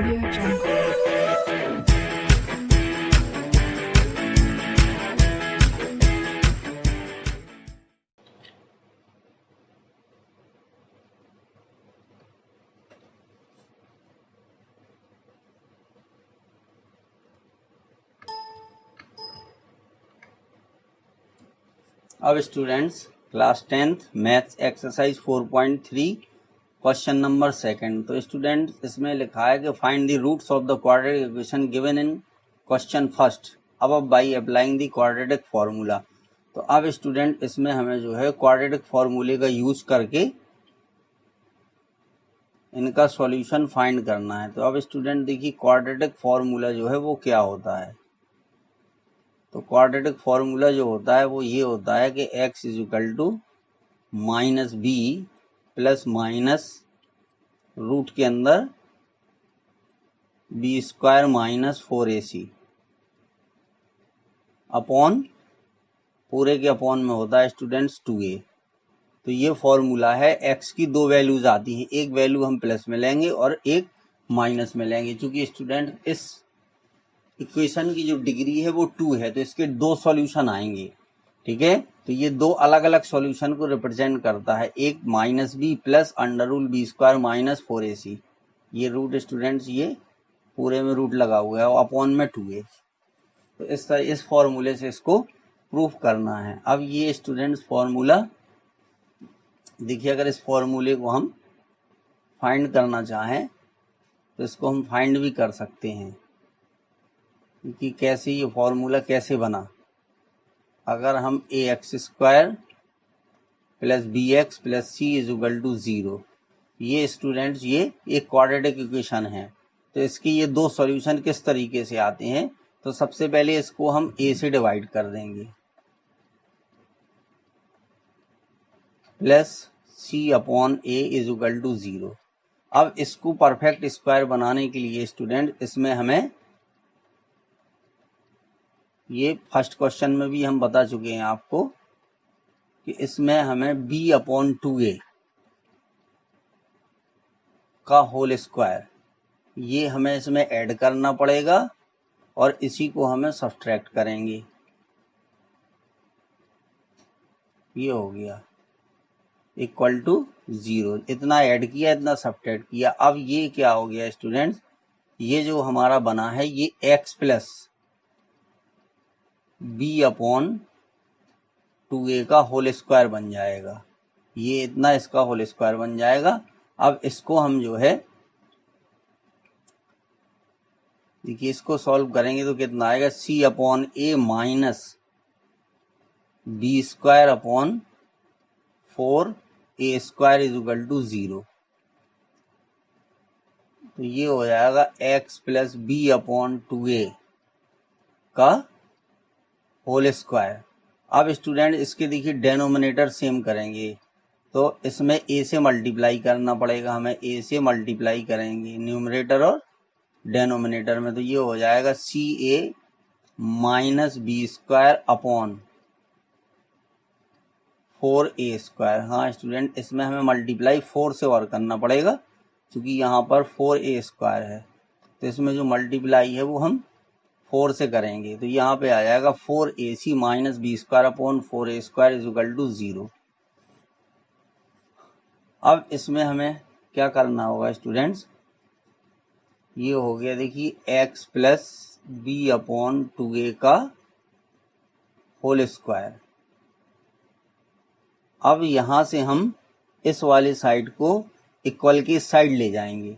Audio Jungle. अब students class 10th maths exercise 4.3 question number second. तो student इसमें लिखा है कि find the roots of the quadratic equation given in question first अब by applying the quadratic formula. तो अब स्टूडेंट इसमें हमें जो है क्वाड्रेटिक फार्मूले का यूज करके इनका सॉल्यूशन फाइंड करना है। तो अब स्टूडेंट देखिए क्वाड्रेटिक फार्मूला जो है वो क्या होता है। तो क्वाड्रेटिक फार्मूला जो होता है वो ये होता है कि x is equal to minus b plus minus root के अंदर b square minus 4ac upon पूरे के अपॉन में होता है स्टूडेंट्स 2a। तो ये फॉर्मूला है। x की दो वैल्यूज आती हैं, एक वैल्यू हम प्लस में लेंगे और एक माइनस में लेंगे। क्योंकि स्टूडेंट इस इक्वेशन की जो डिग्री है वो 2 है तो इसके दो सॉल्यूशन आएंगे, ठीक है। तो ये दो अलग अलग सॉल्यूशन को रिप्रेजेंट करता है, एक minus b plus under root b square minus 4ac। ये रूट स्टूडेंट्स ये पूरे में रूट लगा हुआ है और अपॉन में 2a। तो इस तरह इस फॉर्मूले से इसको प्रूफ करना है। अब ये स्टूडेंट्स फॉर्मूला देखिए, अगर इस फॉर्मूले को हम फाइंड करना चाहें तो इसको हम फाइंड भी कर सकते हैं कि कैसे ये फॉर्मूला कैसे बना। अगर हम a x square plus b x plus c is equal to 0, ये स्टूडेंट्स ये एक क्वाड्रेटिक इक्वेशन है। तो इसके ये दो सॉल्यूशन किस तरीके से आते हैं। तो सबसे पहले इसको हम a से डिवाइड कर देंगे plus c upon a is equal to 0। अब इसको परफेक्ट स्क्वायर बनाने के लिए स्टूडेंट इसमें हमें ये फर्स्ट क्वेश्चन में भी हम बता चुके हैं आपको कि इसमें हमें b अपॉन 2a का होल स्क्वायर ये हमें इसमें ऐड करना पड़ेगा और इसी को हमें सब्ट्रैक्ट करेंगे। ये हो गया इक्वल टू 0। इतना ऐड किया, इतना सब्ट्रैक्ट किया। अब ये क्या हो गया स्टूडेंट्स, ये जो हमारा बना है ये x plus b upon 2a का होल स्क्वायर बन जाएगा। ये इतना इसका होल स्क्वायर बन जाएगा। अब इसको हम जो है देखिए इसको सॉल्व करेंगे तो कितना आएगा, c upon a minus b square upon 4a square is equal to 0। तो ये हो जाएगा x plus b upon 2a का होल स्क्वायर। अब स्टूडेंट इसके देखिए डेनोमिनेटर सेम करेंगे तो इसमें a से मल्टीप्लाई करना पड़ेगा, हमें a से मल्टीप्लाई करेंगे न्यूमरेटर और डेनोमिनेटर में। तो ये हो जाएगा ca minus b square upon 4a square. हाँ स्टूडेंट इसमें हमें मल्टीप्लाई 4 से और करना पड़ेगा क्योंकि यहाँ पर 4a स्क्वायर है। तो इसमें जो मल्टीप्लाई है वो हम 4 से करेंगे। तो यहाँ पे आ जाएगा 4ac minus b square upon 4a square is equal to 0। अब इसमें हमें क्या करना होगा स्टूडेंट्स, ये हो गया देखिए x plus b upon 2a का होल स्क्वायर। अब यहां से हम इस वाली साइड को इक्वल की साइड ले जाएंगे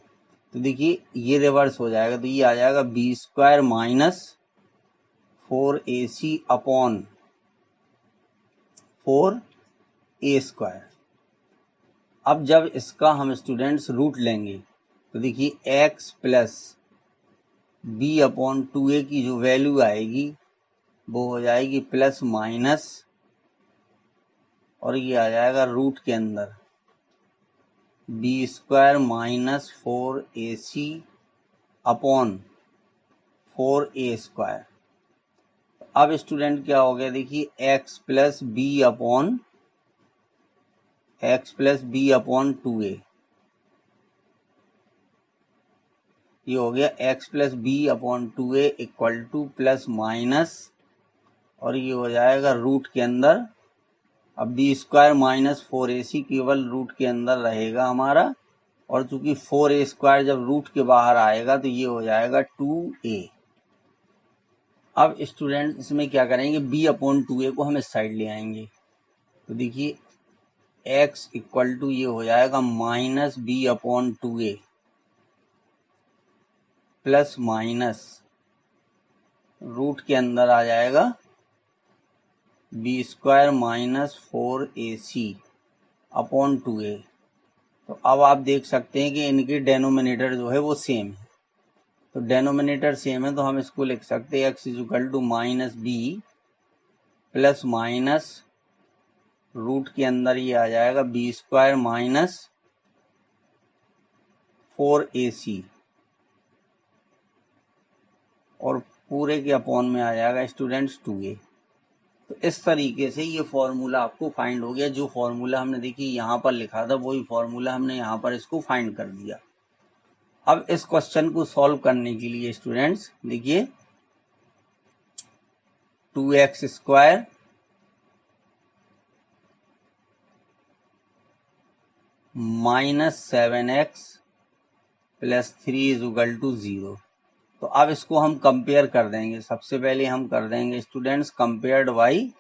तो देखिए ये रिवर्स हो जाएगा। तो ये आ जाएगा b square minus 4ac upon 4a square. अब जब इसका हम स्टूडेंट्स रूट लेंगे तो देखिए x plus b upon 2a की जो वैल्यू आएगी वो हो जाएगी प्लस माइनस और ये आ जाएगा रूट के अंदर b square minus 4ac upon 4a square. अब स्टूडेंट क्या हो गया देखिए x plus b upon 2a ये हो गया x plus b upon 2a equal to plus minus, और ये हो जाएगा रूट के अंदर, अब बी स्क्वायर माइनस 4ac केवल रूट के अंदर रहेगा हमारा, और चूंकि 4a स्क्वायर जब रूट के बाहर आएगा तो ये हो जाएगा 2a। अब स्टूडेंट इसमें क्या करेंगे, b अपॉन 2a को हम इस साइड ले आएंगे, तो देखिए x इक्वल टू ये हो जाएगा minus b upon 2a plus minus root के अंदर आ जाएगा b square minus 4ac upon 2a। तो अब आप देख सकते हैं कि इनके डेनोमिनेटर जो है वो सेम है, तो डेनोमिनेटर सेम है तो हम इसको लिख सकते हैं x is equal to minus b plus minus root के अंदर ये आ जाएगा बी स्क्वायर माइनस 4ac, और पूरे के अपॉन में आ जाएगा स्टूडेंट्स 2a। तो इस तरीके से ये फॉर्मूला आपको फाइंड हो गया, जो फॉर्मूला हमने देखिए यहाँ पर लिखा था वही फॉर्मूला हमने यहाँ पर इसको फाइंड कर दिया। अब इस क्वेश्चन को सॉल्व करने के लिए स्टूडेंट्स देखिए 2x square minus 7x plus 3 is equal to 0। तो अब इसको हम कंपेयर कर देंगे, सबसे पहले हम कर देंगे students compared by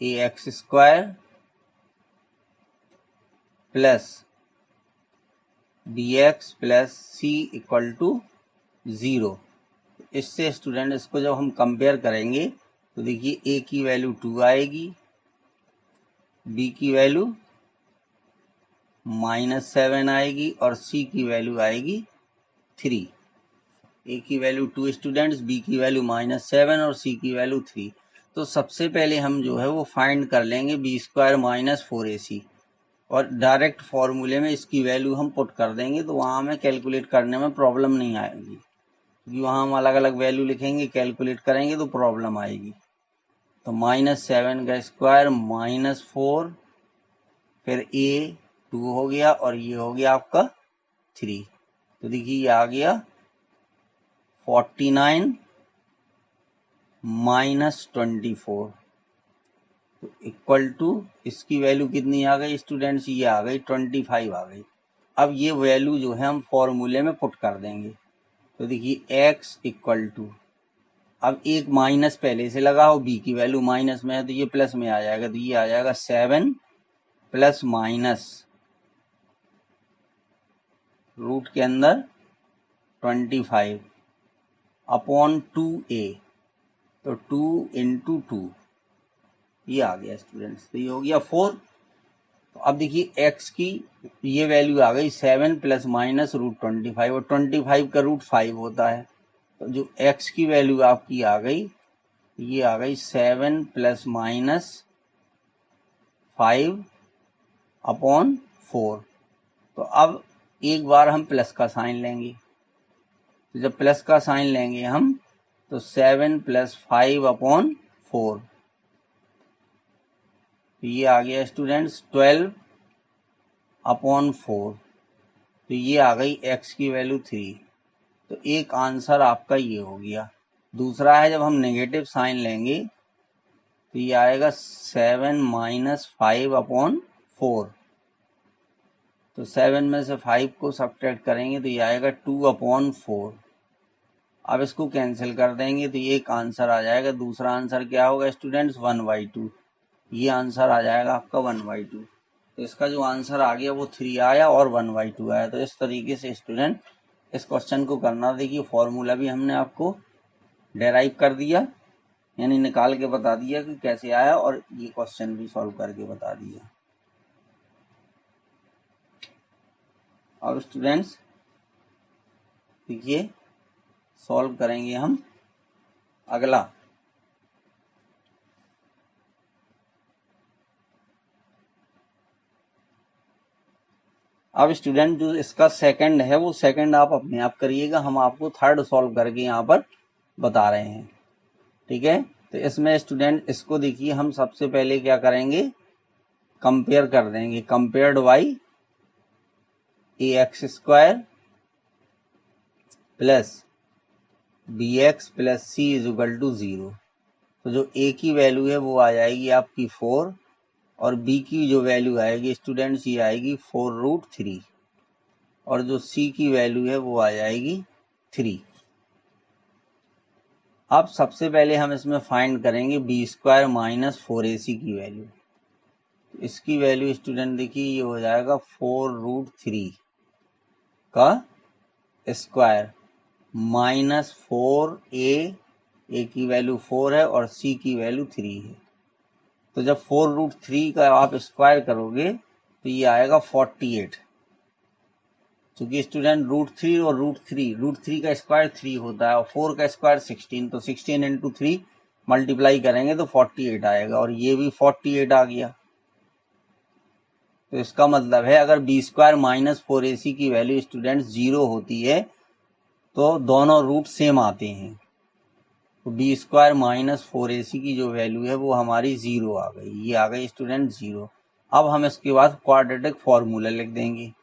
ax square plus bx plus c equal to 0। इससे स्टूडेंट इसको जब हम कंपेयर करेंगे तो देखिए a की वैल्यू 2 आएगी, b की वैल्यू -7 आएगी और c की वैल्यू आएगी 3। a की वैल्यू 2 स्टूडेंट्स, b की वैल्यू -7 और c की वैल्यू 3। तो सबसे पहले हम जो है वो फाइंड कर लेंगे बी स्क्वायर माइनस 4ac, और डायरेक्ट फॉर्मूले में इसकी वैल्यू हम पुट कर देंगे, तो वहां हमें कैलकुलेट करने में प्रॉब्लम नहीं आएगी, क्योंकि वहां हम अलग अलग वैल्यू लिखेंगे, कैलकुलेट करेंगे तो प्रॉब्लम आएगी। तो -7 का स्क्वायर -4, फिर a 2 हो गया और ये हो गया आपका 3। तो देखिए ये आ गया 49 -24, तो इक्वल टू इसकी वैल्यू कितनी आ गई स्टूडेंट्स, ये आ गई 25 आ गई। अब ये वैल्यू जो है हम फॉर्मूले में पुट कर देंगे, तो देखिए x इक्वल टू, अब एक माइनस पहले से लगा हो, b की वैल्यू माइनस में है तो ये प्लस में आ जाएगा, तो ये आ जाएगा 7 प्लस माइनस रूट के अंदर 25 अपॉन 2a, तो 2 इंटू 2 ये आ गया स्टूडेंट्स, तो ये हो गया 4। तो अब देखिए x की ये वैल्यू आ गई 7 प्लस माइनस रूट 25, और 25 का रूट 5 होता है, तो जो x की वैल्यू आपकी आ गई ये आ गई 7 प्लस माइनस 5 अपॉन 4। तो अब एक बार हम प्लस का साइन लेंगे, तो जब प्लस का साइन लेंगे हम तो 7 प्लस 5 अपॉन 4, तो ये आ गया स्टूडेंट्स 12 अपॉन 4, तो ये आ गई x की वैल्यू 3। तो एक आंसर आपका ये हो गया। दूसरा है जब हम नेगेटिव साइन लेंगे तो ये आएगा 7 माइनस 5 अपॉन 4, तो 7 में से 5 को सब्ट्रैक्ट करेंगे तो ये आएगा 2 अपॉन 4। अब इसको कैंसिल कर देंगे तो ये एक आंसर आ जाएगा। दूसरा आंसर क्या होगा स्टूडेंट्स 1/2, ये आंसर आ जाएगा आपका 1/2। तो इसका जो आंसर आ गया वो 3 आया और 1/2 आया। तो इस तरीके से स्टूडेंट इस क्वेश्चन को करना। देखिए फॉर्मूला भी हमने आपको डेराइव कर दिया, यानी निकाल के बता दिया कि कैसे आया, और ये क्वेश्चन भी सॉल्व करके बता दिया। और स्टूडेंट्स देखिए सॉल्व करेंगे हम अगला। अब स्टूडेंट जो इसका सेकंड है वो सेकंड आप अपने आप करिएगा, हम आपको थर्ड सॉल्व करके यहाँ पर बता रहे हैं, ठीक है। तो इसमें स्टूडेंट इसको देखिए हम सबसे पहले क्या करेंगे, कंपेयर कर देंगे, compared by ax square plus b x plus c is equal to 0। तो जो ए की वैल्यू है वो आ जाएगी आपकी 4 और बी की जो वैल्यू आएगी स्टूडेंट्स ये आएगी 4√3 और जो सी की वैल्यू है वो आ जाएगी 3। अब सबसे पहले हम इसमें फाइंड करेंगे बी स्क्वायर माइनस 4ac की वैल्यू। इसकी वैल्यू स्टूडेंट देखिए ये हो जाएगा 4√3 का स्क्वायर माइनस 4a की वैल्यू 4 है और c की वैल्यू 3 है। तो जब 4√3 का आप स्क्वायर करोगे तो ये आएगा 48। क्योंकि स्टूडेंट √3 और √3 का स्क्वायर 3 होता है और 4 का स्क्वायर 16, तो 16 इंटू 3 मल्टीप्लाई करेंगे तो 48 आएगा और ये भी 48 आ गया। तो इसका मतलब है अगर बी स्क्वायर माइनस 4ac की वैल्यू स्टूडेंट 0 होती है तो दोनों रूट सेम आते हैं। तो बी स्क्वायर माइनस 4ac की जो वैल्यू है वो हमारी 0 आ गई, ये आ गई स्टूडेंट 0। अब हम इसके बाद क्वाड्रेटिक फॉर्मूला लिख देंगे।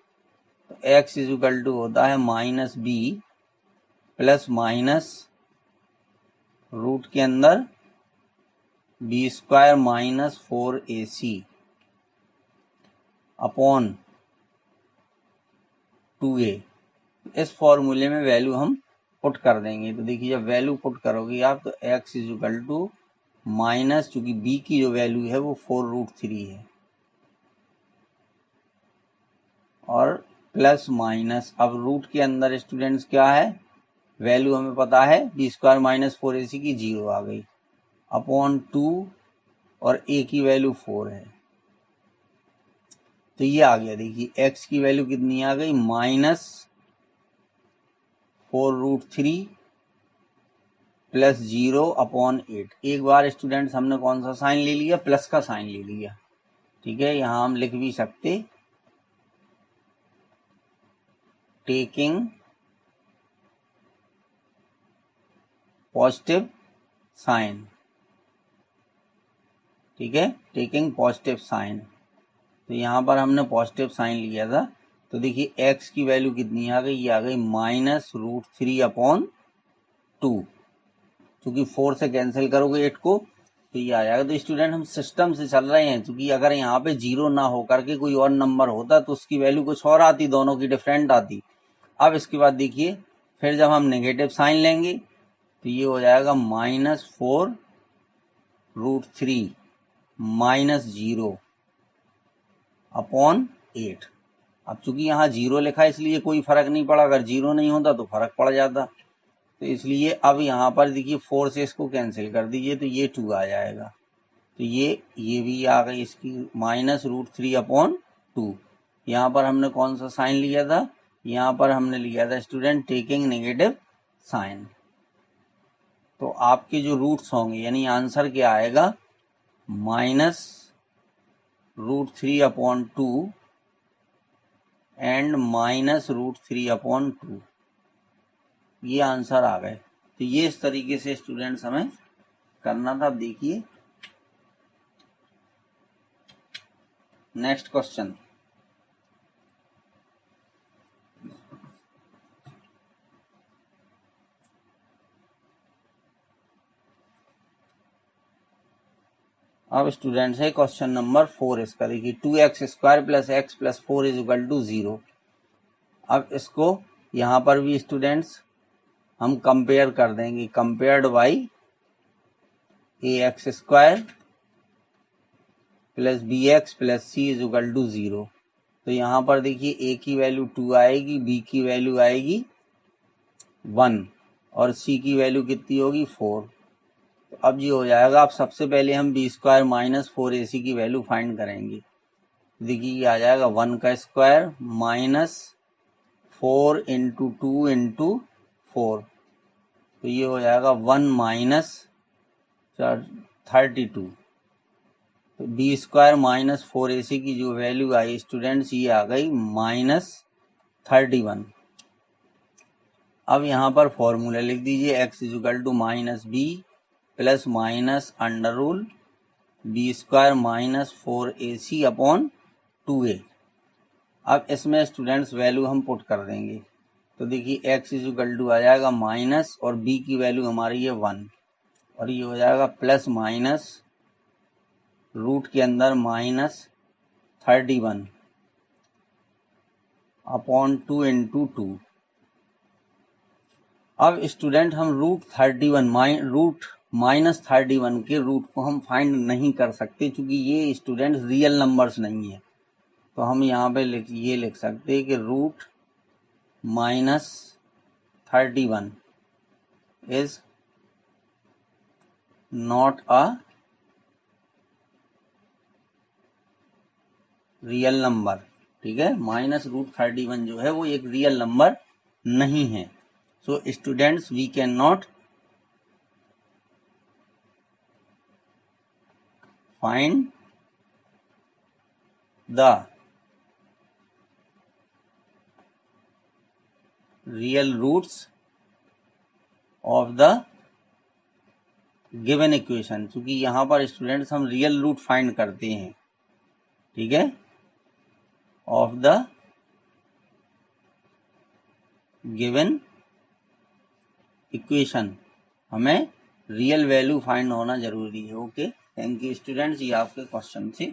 तो x इज इक्वल टू होता है minus b plus minus root के अंदर b square minus 4ac upon 2a। इस फॉर्मूले में वैल्यू हम पुट कर देंगे। तो देखिए जब वैल्यू पुट करोगे आप तो x is equal to minus, चूंकि b की जो वैल्यू है वो 4√3 है और प्लस माइनस, अब रूट के अंदर स्टूडेंट्स क्या है वैल्यू हमें पता है बी स्क्वायर माइनस 4ac की 0 आ गई अपॉन 2 और a की वैल्यू 4 है। तो ये आ गया, देखिए x की वैल्यू कितनी आ गई माइनस 4√3 प्लस 0 अपॉन 8। एक बार स्टूडेंट्स हमने कौन सा साइन ले लिया, प्लस का साइन ले लिया, ठीक है। यहां हम लिख भी सकते टेकिंग पॉजिटिव साइन, ठीक है, टेकिंग पॉजिटिव साइन। तो यहाँ पर हमने पॉजिटिव साइन लिया था। तो देखिए x की वैल्यू कितनी आ गई, ये आ गई -√3 अपॉन 2। क्योंकि 4 से कैंसिल करोगे 8 को तो ये आ जाएगा। तो स्टूडेंट हम सिस्टम से चल रहे हैं, क्योंकि अगर यहाँ पे 0 ना हो करके कोई और नंबर होता तो उसकी वैल्यू कुछ और आती, दोनों की डिफरेंट आती। अब इसके बाद देखिए फिर जब हम नेगेटिव साइन लेंगे तो ये हो जाएगा -4√3 माइनस 0 अपॉन 8। अब चूंकि यहाँ 0 लिखा है इसलिए कोई फर्क नहीं पड़ा, अगर 0 नहीं होता तो फर्क पड़ जाता। तो इसलिए अब यहाँ पर देखिए 4 से इसको कैंसिल कर दीजिए तो ये 2 आ जाएगा। तो ये भी आ गई इसकी -√3 अपॉन 2। यहाँ पर हमने कौन सा साइन लिया था, यहाँ पर हमने लिया था स्टूडेंट टेकिंग नेगेटिव साइन। तो आपके जो रूट्स होंगे यानी आंसर क्या आएगा -√3 अपॉन 2 एंड -√3 अपॉन 2, ये आंसर आ गए। तो ये इस तरीके से स्टूडेंट्स हमें करना था। अब देखिए नेक्स्ट क्वेश्चन। अब स्टूडेंट्स है क्वेश्चन नंबर 4, इसका देखिए 2x² plus x plus 4 is equal to 0। अब इसको यहाँ पर भी स्टूडेंट्स हम कंपेयर कर देंगे, compared by ax² plus bx plus c is equal to 0। तो यहाँ पर देखिए a की वैल्यू 2 आएगी, b की वैल्यू आएगी 1 और c की वैल्यू कितनी होगी 4। तो अब ये हो जाएगा। अब सबसे पहले हम बी स्क्वायर माइनस 4ac की वैल्यू फाइंड करेंगे। देखिए ये आ जाएगा 1 का स्क्वायर माइनस 4 इंटू 2 इंटू 4। तो ये हो जाएगा 1 माइनस 32। तो बी स्क्वायर माइनस 4ac की जो वैल्यू आई स्टूडेंट्स ये आ गई -31। अब यहाँ पर फॉर्मूला लिख दीजिए x is equal to minus b plus minus under root b square minus 4ac upon 2a। अब इसमें स्टूडेंट्स वैल्यू हम पुट कर देंगे। तो देखिए x इज इक्वल टू आ जाएगा माइनस और b की वैल्यू हमारी है 1 और ये हो जाएगा प्लस माइनस रूट के अंदर माइनस 31 अपॉन 2 इंटू 2। अब स्टूडेंट हम रूट माइनस 31 के रूट को हम फाइंड नहीं कर सकते क्योंकि ये स्टूडेंट रियल नंबर्स नहीं है। तो हम यहाँ पे ये लिख सकते हैं कि root minus 31 is not a real number. ठीक है, माइनस रूट 31 जो है वो एक रियल नंबर नहीं है। So students we can not find the real roots of the given equation, क्योंकि यहाँ पर स्टूडेंट्स हम रियल रूट फाइंड करते हैं। ठीक है, ऑफ द गिवन इक्वेशन हमें रियल वैल्यू फाइंड होना जरूरी है। ओके, थैंक यू स्टूडेंट्स, ये आपके क्वेश्चन थे।